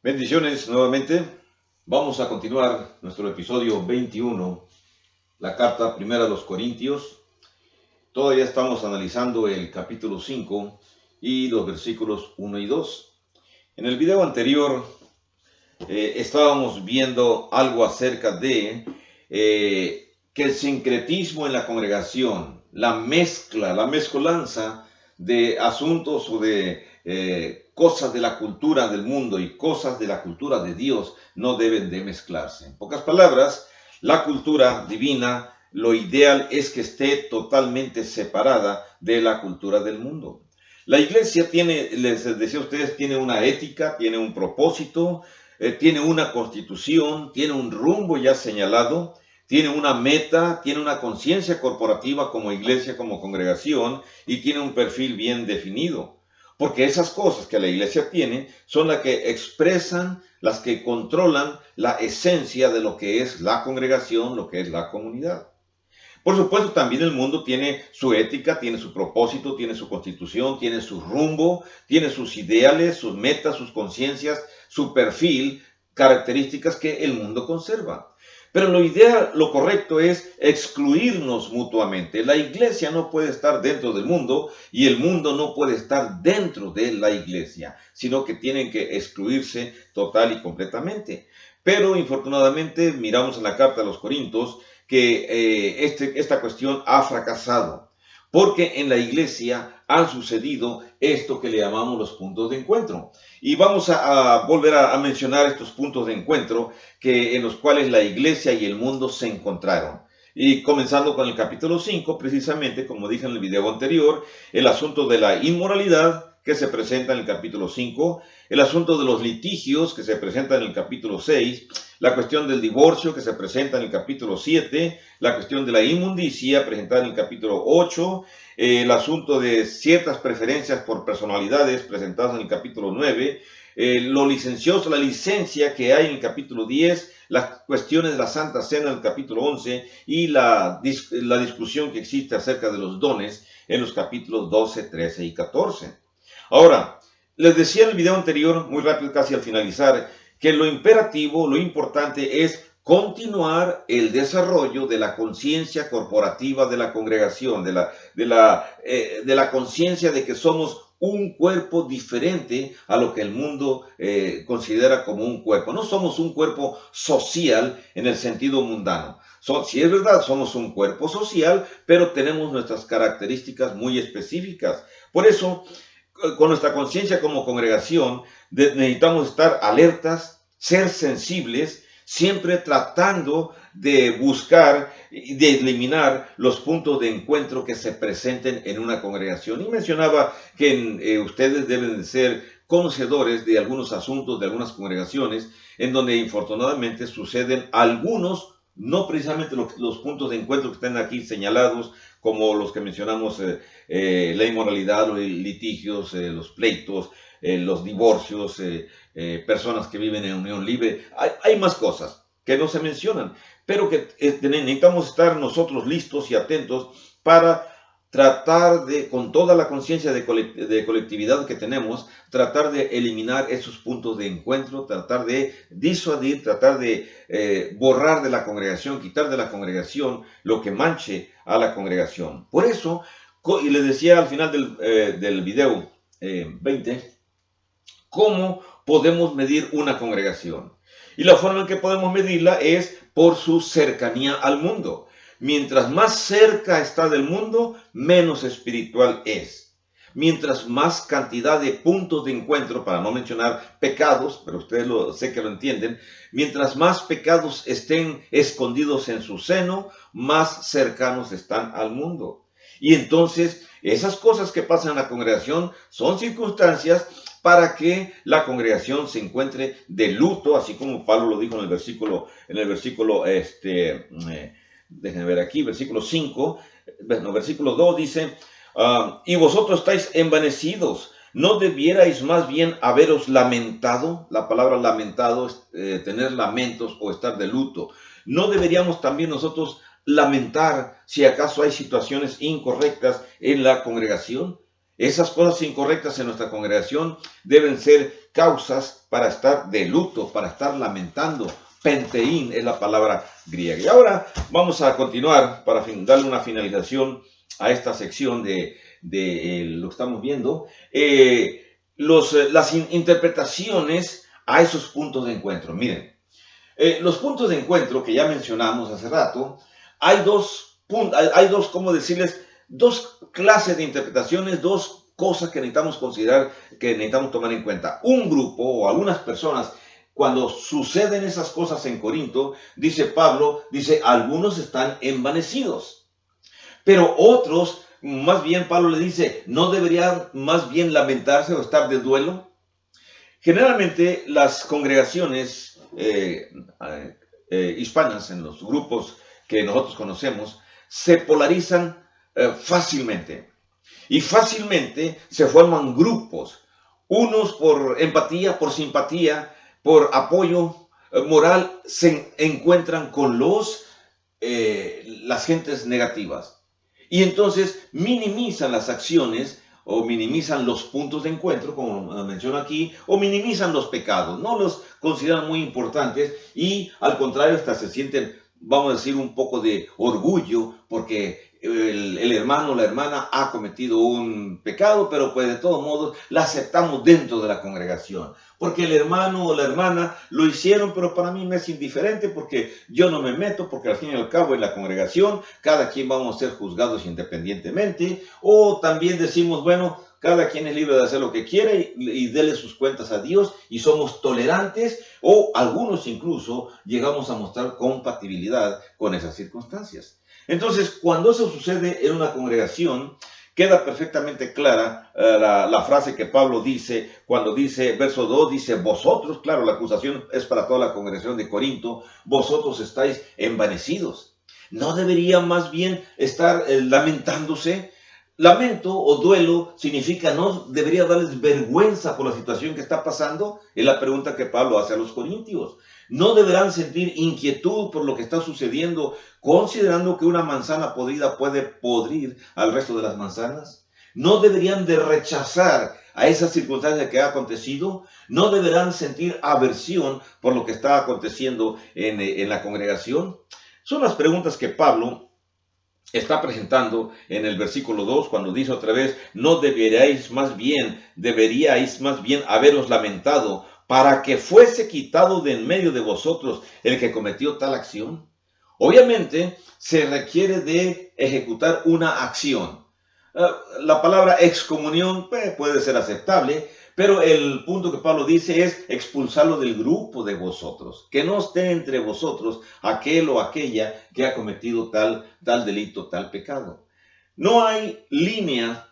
Bendiciones nuevamente. Vamos a continuar nuestro episodio 21, la carta primera a los Corintios. Todavía estamos analizando el capítulo 5 y los versículos 1 y 2. En el video anterior estábamos viendo algo acerca de que el sincretismo en la congregación, la mezcolanza de asuntos o de cosas de la cultura del mundo y cosas de la cultura de Dios no deben de mezclarse. En pocas palabras, la cultura divina, lo ideal es que esté totalmente separada de la cultura del mundo. La iglesia tiene, les decía a ustedes, tiene una ética, tiene un propósito, tiene una constitución, tiene un rumbo ya señalado, tiene una meta, tiene una conciencia corporativa como iglesia, como congregación, y tiene un perfil bien definido. Porque esas cosas que la iglesia tiene son las que expresan, las que controlan la esencia de lo que es la congregación, lo que es la comunidad. Por supuesto, también el mundo tiene su ética, tiene su propósito, tiene su constitución, tiene su rumbo, tiene sus ideales, sus metas, sus conciencias, su perfil, características que el mundo conserva. Pero lo ideal, lo correcto es excluirnos mutuamente. La iglesia no puede estar dentro del mundo y el mundo no puede estar dentro de la iglesia, sino que tienen que excluirse total y completamente. Pero infortunadamente miramos en la carta a los Corintios que esta cuestión ha fracasado, porque en la iglesia han sucedido esto que le llamamos los puntos de encuentro. Y vamos a volver a mencionar estos puntos de encuentro en los cuales la iglesia y el mundo se encontraron. Y comenzando con el capítulo 5, precisamente, como dije en el video anterior, el asunto de la inmoralidad que se presenta en el capítulo 5, el asunto de los litigios que se presenta en el capítulo 6, la cuestión del divorcio que se presenta en el capítulo 7, la cuestión de la inmundicia presentada en el capítulo 8, el asunto de ciertas preferencias por personalidades presentadas en el capítulo 9, lo licencioso, la licencia que hay en el capítulo 10, las cuestiones de la Santa Cena en el capítulo 11 y la discusión que existe acerca de los dones en los capítulos 12, 13 y 14. Ahora, les decía en el video anterior, muy rápido casi al finalizar, que lo imperativo, lo importante es continuar el desarrollo de la conciencia corporativa de la congregación, de la conciencia de que somos un cuerpo diferente a lo que el mundo considera como un cuerpo. No somos un cuerpo social en el sentido mundano. Sí es verdad, somos un cuerpo social, pero tenemos nuestras características muy específicas. Por eso, con nuestra conciencia como congregación, necesitamos estar alertas, ser sensibles, siempre tratando de buscar y de eliminar los puntos de encuentro que se presenten en una congregación. Y mencionaba que ustedes deben de ser conocedores de algunos asuntos de algunas congregaciones en donde infortunadamente suceden algunos, no precisamente los puntos de encuentro que están aquí señalados, como los que mencionamos, la inmoralidad, los litigios, los pleitos, los divorcios, personas que viven en unión libre. Hay más cosas que no se mencionan, pero que necesitamos estar nosotros listos y atentos para tratar de, con toda la conciencia de colectividad que tenemos, tratar de eliminar esos puntos de encuentro, tratar de disuadir, tratar de borrar de la congregación, quitar de la congregación lo que manche a la congregación. Por eso, y les decía al final del video 20, ¿cómo podemos medir una congregación? Y la forma en que podemos medirla es por su cercanía al mundo. Mientras más cerca está del mundo, menos espiritual es. Mientras más cantidad de puntos de encuentro, para no mencionar pecados, pero ustedes sé que lo entienden, mientras más pecados estén escondidos en su seno, más cercanos están al mundo. Y entonces, esas cosas que pasan en la congregación son circunstancias para que la congregación se encuentre de luto, así como Pablo lo dijo en el versículo, déjenme ver aquí, versículo 5, bueno, versículo 2 dice, y vosotros estáis envanecidos, ¿no debierais más bien haberos lamentado? La palabra lamentado es tener lamentos o estar de luto. ¿No deberíamos también nosotros lamentar si acaso hay situaciones incorrectas en la congregación? Esas cosas incorrectas en nuestra congregación deben ser causas para estar de luto, para estar lamentando. Penteín es la palabra griega. Y ahora vamos a continuar para darle una finalización a esta sección de lo que estamos viendo. Las interpretaciones a esos puntos de encuentro. Miren, los puntos de encuentro que ya mencionamos hace rato, hay dos, ¿cómo decirles? Dos clases de interpretaciones, dos cosas que necesitamos considerar, que necesitamos tomar en cuenta. Un grupo o algunas personas, cuando suceden esas cosas en Corinto, dice Pablo, dice, algunos están envanecidos, pero otros, más bien Pablo le dice, ¿no deberían más bien lamentarse o estar de duelo? Generalmente las congregaciones hispanas, en los grupos que nosotros conocemos, se polarizan fácilmente. Y fácilmente se forman grupos, unos por empatía, por simpatía, por apoyo moral, se encuentran con las gentes negativas. Y entonces minimizan las acciones o minimizan los puntos de encuentro, como menciono aquí, o minimizan los pecados, no los consideran muy importantes y al contrario hasta se sienten, vamos a decir, un poco de orgullo porque el hermano o la hermana ha cometido un pecado, pero pues de todos modos la aceptamos dentro de la congregación. Porque el hermano o la hermana lo hicieron, pero para mí me es indiferente porque yo no me meto, porque al fin y al cabo en la congregación cada quien vamos a ser juzgados independientemente. O también decimos, bueno, cada quien es libre de hacer lo que quiere y dele sus cuentas a Dios y somos tolerantes o algunos incluso llegamos a mostrar compatibilidad con esas circunstancias. Entonces, cuando eso sucede en una congregación, queda perfectamente clara la frase que Pablo dice, cuando dice, verso 2, dice, vosotros, claro, la acusación es para toda la congregación de Corinto, vosotros estáis envanecidos. ¿No debería más bien estar lamentándose? Lamento o duelo significa no debería darles vergüenza por la situación que está pasando, es la pregunta que Pablo hace a los corintios. No deberán sentir inquietud por lo que está sucediendo, considerando que una manzana podrida puede podrir al resto de las manzanas. No deberían de rechazar a esa circunstancia que ha acontecido. No deberán sentir aversión por lo que está aconteciendo en la congregación. Son las preguntas que Pablo está presentando en el versículo 2 cuando dice otra vez, no deberíais más bien haberos lamentado para que fuese quitado de en medio de vosotros el que cometió tal acción. Obviamente se requiere de ejecutar una acción. La palabra excomunión puede ser aceptable, pero el punto que Pablo dice es expulsarlo del grupo de vosotros, que no esté entre vosotros aquel o aquella que ha cometido tal delito, tal pecado. No hay línea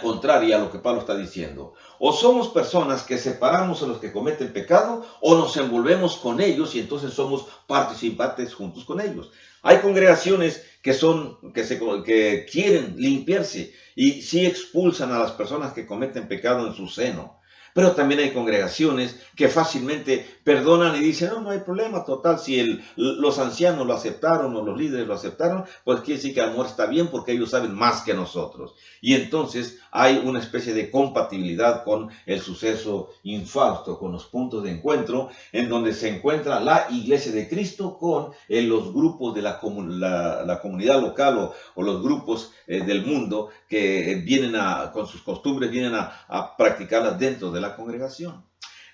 contraria a lo que Pablo está diciendo. O somos personas que separamos a los que cometen pecado o nos envolvemos con ellos y entonces somos participantes juntos con ellos. Hay congregaciones que quieren limpiarse y sí expulsan a las personas que cometen pecado en su seno. Pero también hay congregaciones que fácilmente perdonan y dicen, no hay problema, total, si los ancianos lo aceptaron o los líderes lo aceptaron, pues quiere decir que el amor está bien porque ellos saben más que nosotros. Y entonces hay una especie de compatibilidad con el suceso infausto, con los puntos de encuentro, en donde se encuentra la iglesia de Cristo con los grupos de la comunidad local o los grupos del mundo que con sus costumbres vienen a practicarlas dentro de la congregación.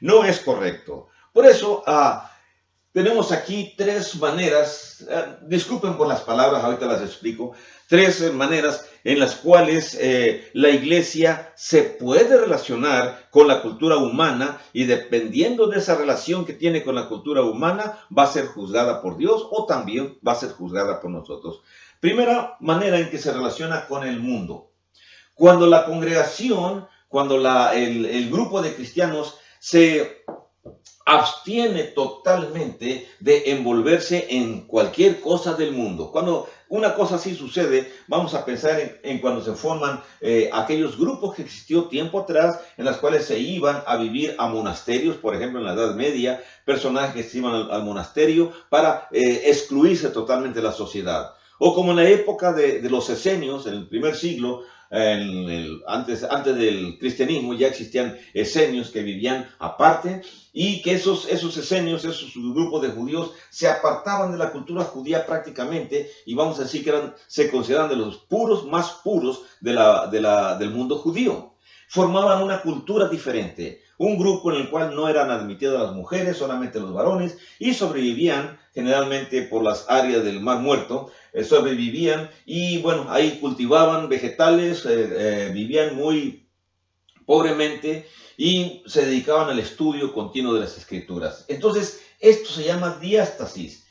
No es correcto. Por eso tenemos aquí tres maneras, disculpen por las palabras, ahorita las explico, tres maneras en las cuales la iglesia se puede relacionar con la cultura humana y dependiendo de esa relación que tiene con la cultura humana, va a ser juzgada por Dios o también va a ser juzgada por nosotros. Primera manera en que se relaciona con el mundo. Cuando la congregación, cuando el grupo de cristianos se abstiene totalmente de envolverse en cualquier cosa del mundo. Cuando una cosa así sucede, vamos a pensar en cuando se forman aquellos grupos que existió tiempo atrás, en las cuales se iban a vivir a monasterios, por ejemplo en la Edad Media, personajes que se iban al monasterio para excluirse totalmente de la sociedad. O como en la época de los esenios, en el primer siglo, antes del cristianismo ya existían esenios que vivían aparte y que esos esenios, esos grupos de judíos se apartaban de la cultura judía prácticamente y vamos a decir que se consideran de los puros, más puros del mundo judío. Formaban una cultura diferente, un grupo en el cual no eran admitidas las mujeres, solamente los varones, y sobrevivían generalmente por las áreas del Mar Muerto, sobrevivían y bueno, ahí cultivaban vegetales, vivían muy pobremente y se dedicaban al estudio continuo de las escrituras. Entonces, esto se llama diástasis.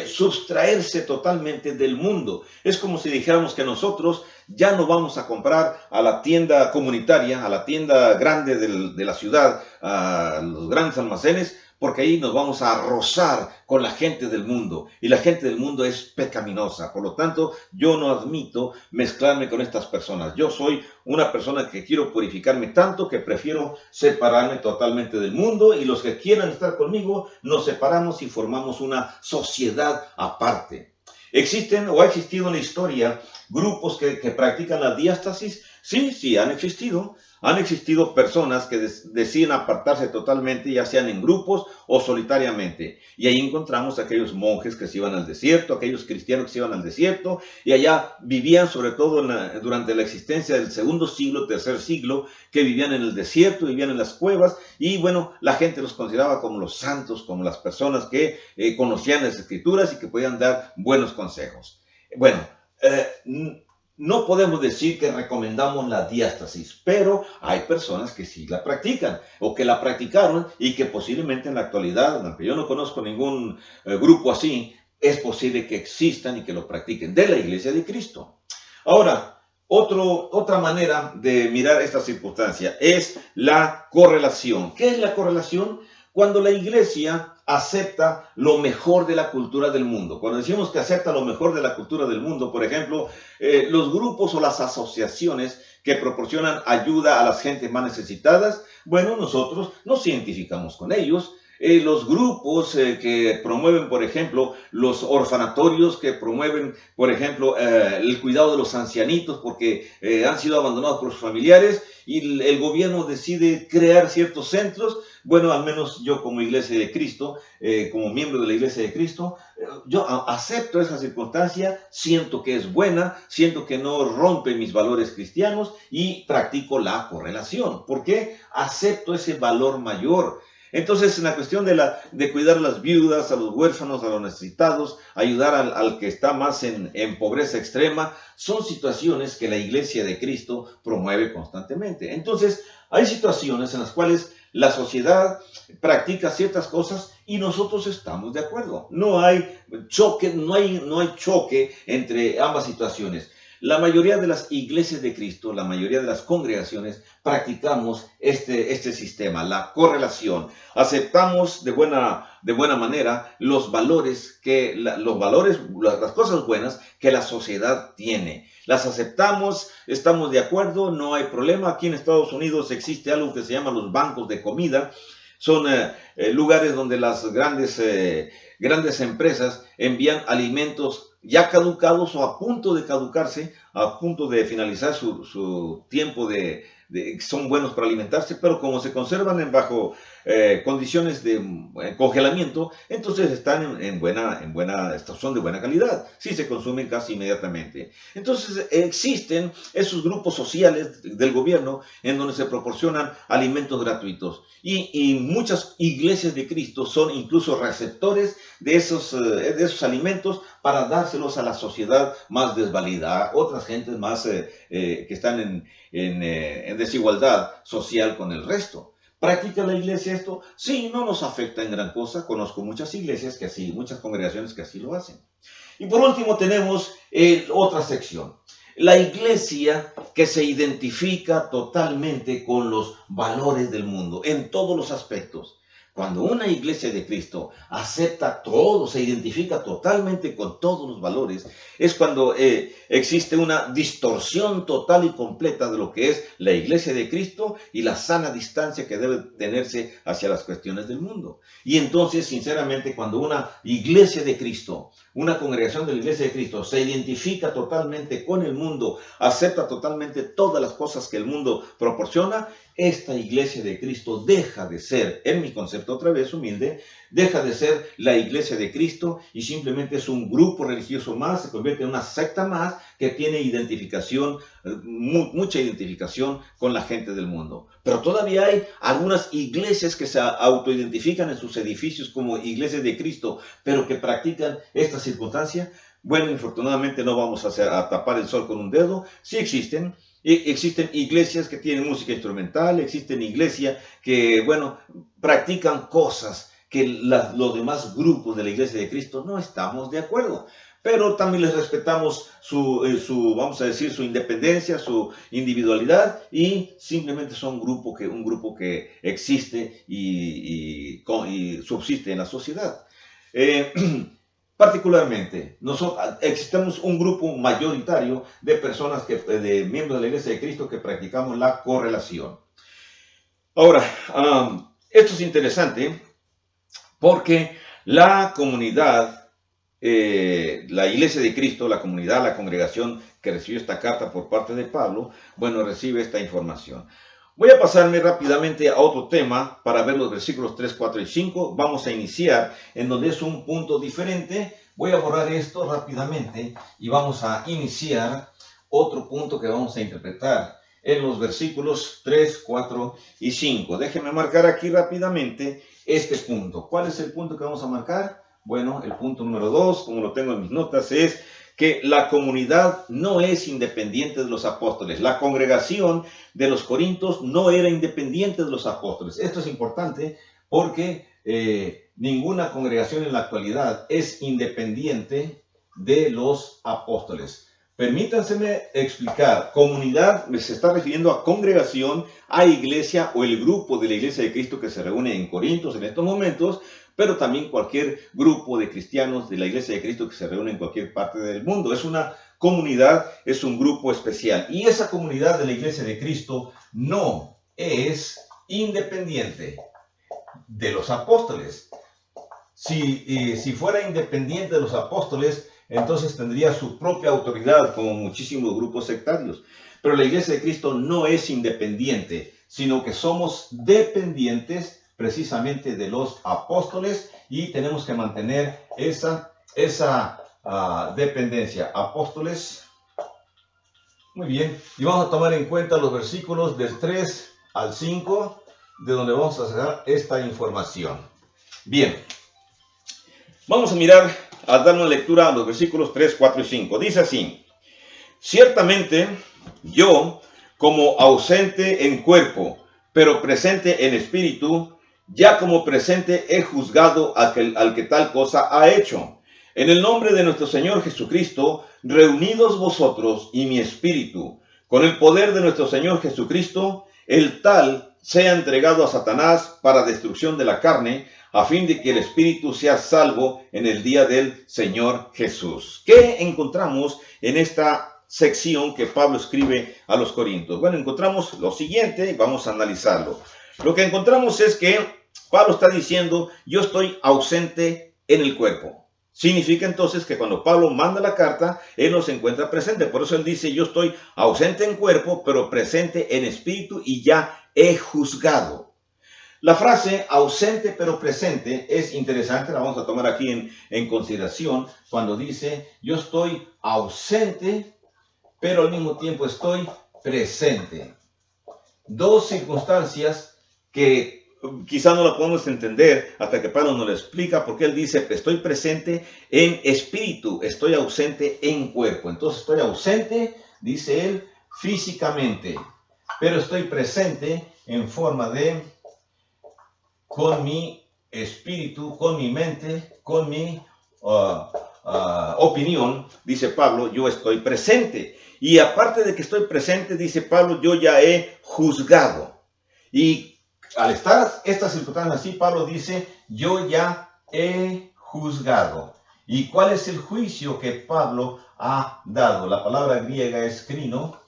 Sustraerse totalmente del mundo. Es como si dijéramos que nosotros ya no vamos a comprar a la tienda comunitaria, a la tienda grande de la ciudad, a los grandes almacenes, porque ahí nos vamos a rozar con la gente del mundo. Y la gente del mundo es pecaminosa. Por lo tanto, yo no admito mezclarme con estas personas. Yo soy una persona que quiero purificarme tanto que prefiero separarme totalmente del mundo. Y los que quieran estar conmigo, nos separamos y formamos una sociedad aparte. ¿Existen o ha existido en la historia grupos que practican la diástasis? Sí, han existido. Han existido personas que deciden apartarse totalmente, ya sean en grupos o solitariamente. Y ahí encontramos a aquellos monjes que se iban al desierto, aquellos cristianos que se iban al desierto, y allá vivían, sobre todo durante la existencia del segundo siglo, tercer siglo, que vivían en el desierto, vivían en las cuevas, y bueno, la gente los consideraba como los santos, como las personas que conocían las escrituras y que podían dar buenos consejos. Bueno, no podemos decir que recomendamos la diástasis, pero hay personas que sí la practican o que la practicaron y que posiblemente en la actualidad, aunque yo no conozco ningún grupo así, es posible que existan y que lo practiquen de la Iglesia de Cristo. Ahora, otra manera de mirar esta circunstancia es la correlación. ¿Qué es la correlación? Cuando la Iglesia acepta lo mejor de la cultura del mundo. Cuando decimos que acepta lo mejor de la cultura del mundo, por ejemplo, los grupos o las asociaciones que proporcionan ayuda a las gentes más necesitadas, bueno, nosotros nos identificamos con ellos. Los grupos que promueven, por ejemplo, los orfanatorios, que promueven, por ejemplo, el cuidado de los ancianitos porque han sido abandonados por sus familiares y el gobierno decide crear ciertos centros. Bueno, al menos yo como Iglesia de Cristo, como miembro de la Iglesia de Cristo, yo acepto esa circunstancia, siento que es buena, siento que no rompe mis valores cristianos y practico la correlación. ¿Por qué? Acepto ese valor mayor. Entonces, en la cuestión de cuidar a las viudas, a los huérfanos, a los necesitados, ayudar al que está más en pobreza extrema, son situaciones que la Iglesia de Cristo promueve constantemente. Entonces, hay situaciones en las cuales la sociedad practica ciertas cosas y nosotros estamos de acuerdo. No hay choque, no hay choque entre ambas situaciones. La mayoría de las iglesias de Cristo, la mayoría de las congregaciones, practicamos este sistema, la correlación. Aceptamos de buena manera los valores, las cosas buenas que la sociedad tiene. Las aceptamos, estamos de acuerdo, no hay problema. Aquí en Estados Unidos existe algo que se llama los bancos de comida. Son lugares donde las grandes empresas envían alimentos ya caducados o a punto de caducarse, a punto de finalizar su tiempo son buenos para alimentarse, pero como se conservan bajo condiciones de congelamiento, entonces están son de buena calidad, sí se consumen casi inmediatamente. Entonces existen esos grupos sociales del gobierno en donde se proporcionan alimentos gratuitos y muchas iglesias de Cristo son incluso receptores de esos alimentos para dárselos a la sociedad más desvalida, a otras gentes más que están en desigualdad social con el resto. ¿Practica la iglesia esto? Sí, no nos afecta en gran cosa. Conozco muchas iglesias que así, muchas congregaciones que así lo hacen. Y por último tenemos otra sección. La iglesia que se identifica totalmente con los valores del mundo, en todos los aspectos. Cuando una iglesia de Cristo acepta todo, se identifica totalmente con todos los valores, es cuando existe una distorsión total y completa de lo que es la iglesia de Cristo y la sana distancia que debe tenerse hacia las cuestiones del mundo. Y entonces, sinceramente, cuando una iglesia de Cristo, una congregación de la iglesia de Cristo se identifica totalmente con el mundo, acepta totalmente todas las cosas que el mundo proporciona, esta iglesia de Cristo deja de ser, en mi concepto otra vez humilde, deja de ser la iglesia de Cristo y simplemente es un grupo religioso más, se convierte en una secta más que tiene identificación, mucha identificación con la gente del mundo. Pero todavía hay algunas iglesias que se autoidentifican en sus edificios como iglesias de Cristo, pero que practican esta circunstancia. Bueno, infortunadamente no vamos a tapar el sol con un dedo, sí existen. Existen iglesias que tienen música instrumental, existen iglesias que, bueno, practican cosas que los demás grupos de la iglesia de Cristo no estamos de acuerdo. Pero también les respetamos vamos a decir, su independencia, su individualidad, y simplemente son un grupo que existe y subsiste en la sociedad. Particularmente, existemos un grupo mayoritario de personas, de miembros de la Iglesia de Cristo, que practicamos la correlación. Ahora, esto es interesante porque la comunidad, la Iglesia de Cristo, la comunidad, la congregación que recibió esta carta por parte de Pablo, bueno, recibe esta información. Voy a pasarme rápidamente a otro tema para ver los versículos 3, 4 y 5. Vamos a iniciar en donde es un punto diferente. Voy a borrar esto rápidamente y vamos a iniciar otro punto que vamos a interpretar en los versículos 3, 4 y 5. Déjenme marcar aquí rápidamente este punto. ¿Cuál es el punto que vamos a marcar? Bueno, el punto número 2, como lo tengo en mis notas, es que la comunidad no es independiente de los apóstoles. La congregación de los Corintios no era independiente de los apóstoles. Esto es importante porque ninguna congregación en la actualidad es independiente de los apóstoles. Permítanseme explicar. Comunidad se está refiriendo a congregación, a iglesia o el grupo de la iglesia de Cristo que se reúne en Corintios en estos momentos, pero también cualquier grupo de cristianos de la iglesia de Cristo que se reúne en cualquier parte del mundo. Es una comunidad, es un grupo especial. Y esa comunidad de la iglesia de Cristo no es independiente de los apóstoles. Si fuera independiente de los apóstoles, entonces tendría su propia autoridad, como muchísimos grupos sectarios. Pero la iglesia de Cristo no es independiente, sino que somos dependientes precisamente de los apóstoles y tenemos que mantener esa dependencia. Apóstoles. Muy bien. Y vamos a tomar en cuenta los versículos del 3 al 5, de donde vamos a sacar esta información. Bien. Vamos a mirar, a dar una lectura a los versículos 3, 4 y 5. Dice así: ciertamente yo, como ausente en cuerpo, pero presente en espíritu, ya como presente he juzgado al que tal cosa ha hecho. En el nombre de nuestro Señor Jesucristo, reunidos vosotros y mi espíritu, con el poder de nuestro Señor Jesucristo, el tal sea entregado a Satanás para destrucción de la carne, a fin de que el espíritu sea salvo en el día del Señor Jesús. ¿Qué encontramos en esta sección que Pablo escribe a los Corintios? Bueno, encontramos lo siguiente y vamos a analizarlo. Lo que encontramos es que Pablo está diciendo: yo estoy ausente en el cuerpo. Significa entonces que cuando Pablo manda la carta, él no se encuentra presente. Por eso él dice: yo estoy ausente en cuerpo, pero presente en espíritu, y ya he juzgado. La frase ausente pero presente es interesante, la vamos a tomar aquí en consideración cuando dice: yo estoy ausente, pero al mismo tiempo estoy presente. Dos circunstancias que quizá no la podemos entender hasta que Pablo nos lo explica, porque él dice: estoy presente en espíritu, estoy ausente en cuerpo. Entonces estoy ausente, dice él, físicamente, pero estoy presente en forma de, con mi espíritu, con mi mente, con mi opinión, dice Pablo, yo estoy presente. Y aparte de que estoy presente, dice Pablo, yo ya he juzgado. ¿Y al estar estas circunstancias así, Pablo dice, yo ya he juzgado. ¿Y cuál es el juicio que Pablo ha dado? La palabra griega es krino,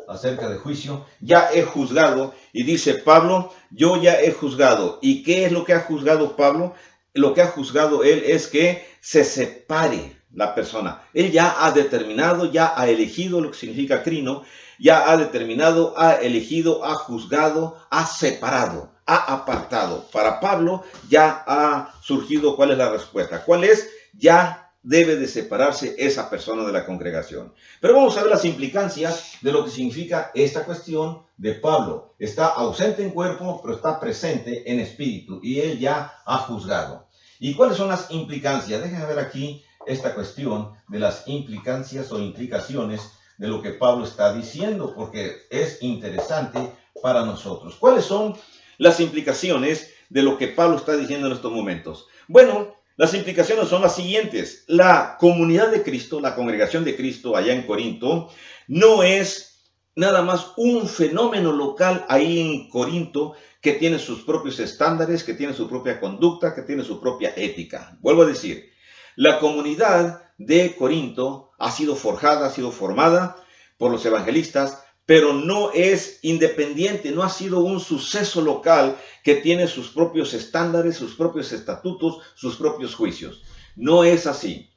acerca de juicio. Ya he juzgado, y dice Pablo, yo ya he juzgado. ¿Y qué es lo que ha juzgado Pablo? Lo que ha juzgado él es que se separe la persona. Él ya ha determinado, ya ha elegido lo que significa crino, ya ha determinado, ha elegido, ha juzgado, ha separado, ha apartado. Para Pablo ya ha surgido cuál es la respuesta. ¿Cuál es? Ya debe de separarse esa persona de la congregación. Pero vamos a ver las implicancias de lo que significa esta cuestión de Pablo. Está ausente en cuerpo, pero está presente en espíritu, y él ya ha juzgado. ¿Y cuáles son las implicancias? Déjenme ver aquí esta cuestión de las implicancias o implicaciones de lo que Pablo está diciendo, porque es interesante para nosotros. ¿Cuáles son las implicaciones de lo que Pablo está diciendo en estos momentos? Bueno, las implicaciones son las siguientes. La comunidad de Cristo, la congregación de Cristo allá en Corinto, no es nada más un fenómeno local ahí en Corinto que tiene sus propios estándares, que tiene su propia conducta, que tiene su propia ética. Vuelvo a decir, la comunidad de Corinto ha sido forjada, ha sido formada por los evangelistas, pero no es independiente, no ha sido un suceso local que tiene sus propios estándares, sus propios estatutos, sus propios juicios. No es así,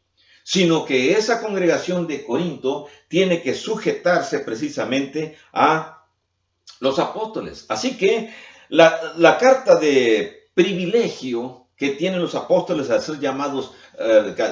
sino que esa congregación de Corinto tiene que sujetarse precisamente a los apóstoles. Así que la carta de privilegio que tienen los apóstoles al ser llamados,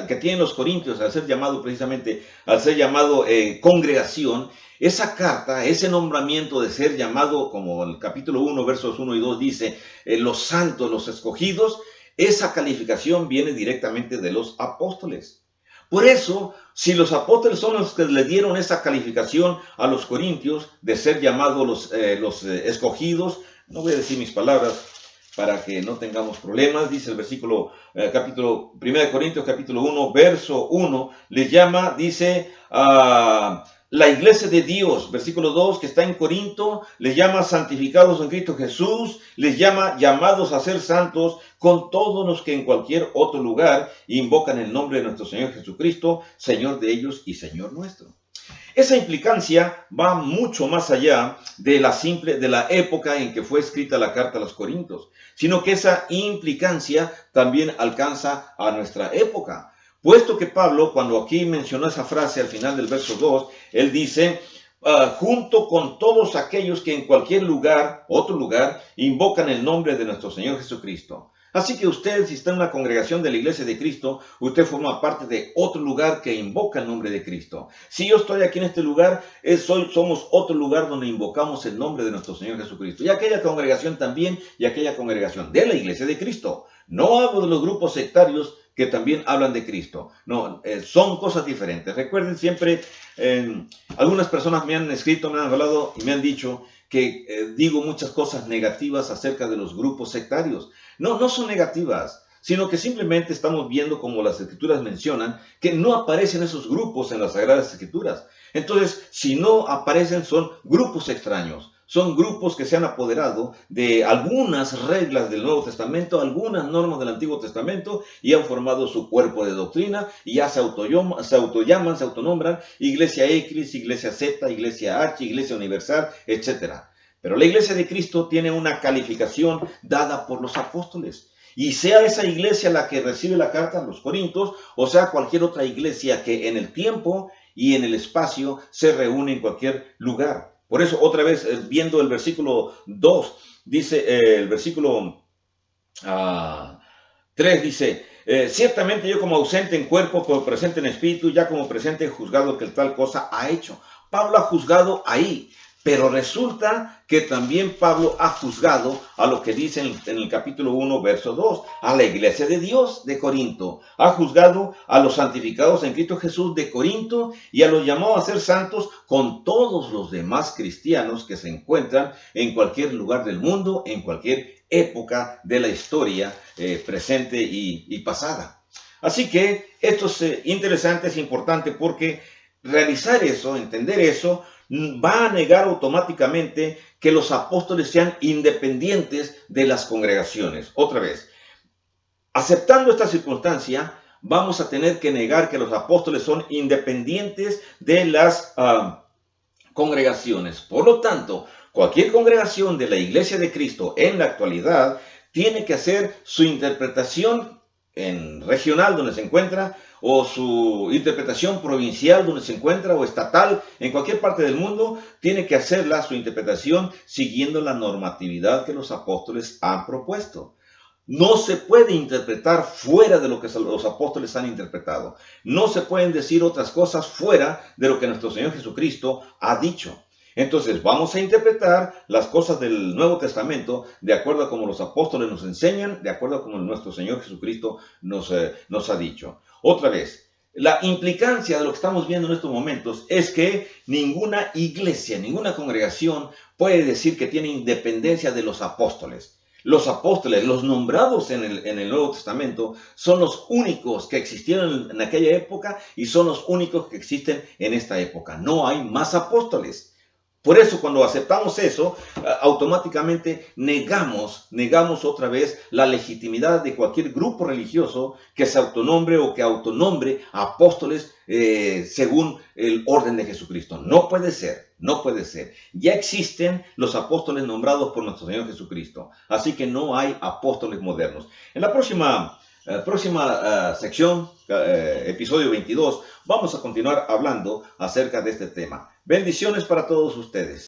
que tienen los corintios al ser llamado precisamente, al ser llamado congregación, esa carta, ese nombramiento de ser llamado, como el capítulo 1, versos 1 y 2 dice, los santos, los escogidos, esa calificación viene directamente de los apóstoles. Por eso, si los apóstoles son los que le dieron esa calificación a los corintios de ser llamados los escogidos, no voy a decir mis palabras para que no tengamos problemas, dice el versículo, capítulo 1 de Corintios, capítulo 1, verso 1, les llama, dice, la iglesia de Dios, versículo 2, que está en Corinto, les llama santificados en Cristo Jesús, les llama llamados a ser santos con todos los que en cualquier otro lugar invocan el nombre de nuestro Señor Jesucristo, Señor de ellos y Señor nuestro. Esa implicancia va mucho más allá de la época en que fue escrita la carta a los Corintios, sino que esa implicancia también alcanza a nuestra época. Puesto que Pablo, cuando aquí mencionó esa frase al final del verso 2, él dice, junto con todos aquellos que en cualquier lugar, otro lugar, invocan el nombre de nuestro Señor Jesucristo. Así que usted, si está en una congregación de la Iglesia de Cristo, usted forma parte de otro lugar que invoca el nombre de Cristo. Si yo estoy aquí en este lugar, somos otro lugar donde invocamos el nombre de nuestro Señor Jesucristo. Y aquella congregación también, y aquella congregación de la Iglesia de Cristo. No hablo de los grupos sectarios que también hablan de Cristo. No, son cosas diferentes. Recuerden siempre, algunas personas me han escrito, me han hablado y me han dicho que digo muchas cosas negativas acerca de los grupos sectarios. No son negativas, sino que simplemente estamos viendo, como las Escrituras mencionan, que no aparecen esos grupos en las Sagradas Escrituras. Entonces, si no aparecen, son grupos extraños. Son grupos que se han apoderado de algunas reglas del Nuevo Testamento, algunas normas del Antiguo Testamento, y han formado su cuerpo de doctrina, y ya se autonombran Iglesia X, Iglesia Z, Iglesia H, Iglesia Universal, etc. Pero la Iglesia de Cristo tiene una calificación dada por los apóstoles. Y sea esa iglesia la que recibe la carta a los Corintios, o sea cualquier otra iglesia que en el tiempo y en el espacio se reúne en cualquier lugar. Por eso, otra vez, viendo el versículo 2, dice, el versículo 3 dice, ciertamente yo como ausente en cuerpo, como presente en espíritu, ya como presente he juzgado que tal cosa ha hecho. Pablo ha juzgado ahí, pero resulta que también Pablo ha juzgado a lo que dice en el capítulo 1, verso 2, a la iglesia de Dios de Corinto. Ha juzgado a los santificados en Cristo Jesús de Corinto y a los llamados a ser santos con todos los demás cristianos que se encuentran en cualquier lugar del mundo, en cualquier época de la historia presente y pasada. Así que esto es interesante, es importante, porque realizar eso, entender eso, va a negar automáticamente que los apóstoles sean independientes de las congregaciones. Otra vez, aceptando esta circunstancia, vamos a tener que negar que los apóstoles son independientes de las congregaciones. Por lo tanto, cualquier congregación de la Iglesia de Cristo en la actualidad tiene que hacer su interpretación en regional donde se encuentra, o su interpretación provincial donde se encuentra, o estatal en cualquier parte del mundo, tiene que hacerla su interpretación siguiendo la normatividad que los apóstoles han propuesto. No se puede interpretar fuera de lo que los apóstoles han interpretado. No se pueden decir otras cosas fuera de lo que nuestro Señor Jesucristo ha dicho. Entonces vamos a interpretar las cosas del Nuevo Testamento de acuerdo a como los apóstoles nos enseñan, de acuerdo a como nuestro Señor Jesucristo nos ha dicho. Otra vez, la implicancia de lo que estamos viendo en estos momentos es que ninguna iglesia, ninguna congregación puede decir que tiene independencia de los apóstoles. Los apóstoles, los nombrados en el Nuevo Testamento, son los únicos que existieron en aquella época y son los únicos que existen en esta época. No hay más apóstoles. Por eso, cuando aceptamos eso, automáticamente negamos otra vez la legitimidad de cualquier grupo religioso que se autonombre o que autonombre apóstoles según el orden de Jesucristo. No puede ser, no puede ser. Ya existen los apóstoles nombrados por nuestro Señor Jesucristo. Así que no hay apóstoles modernos. En la próxima sección, episodio 22, vamos a continuar hablando acerca de este tema. Bendiciones para todos ustedes.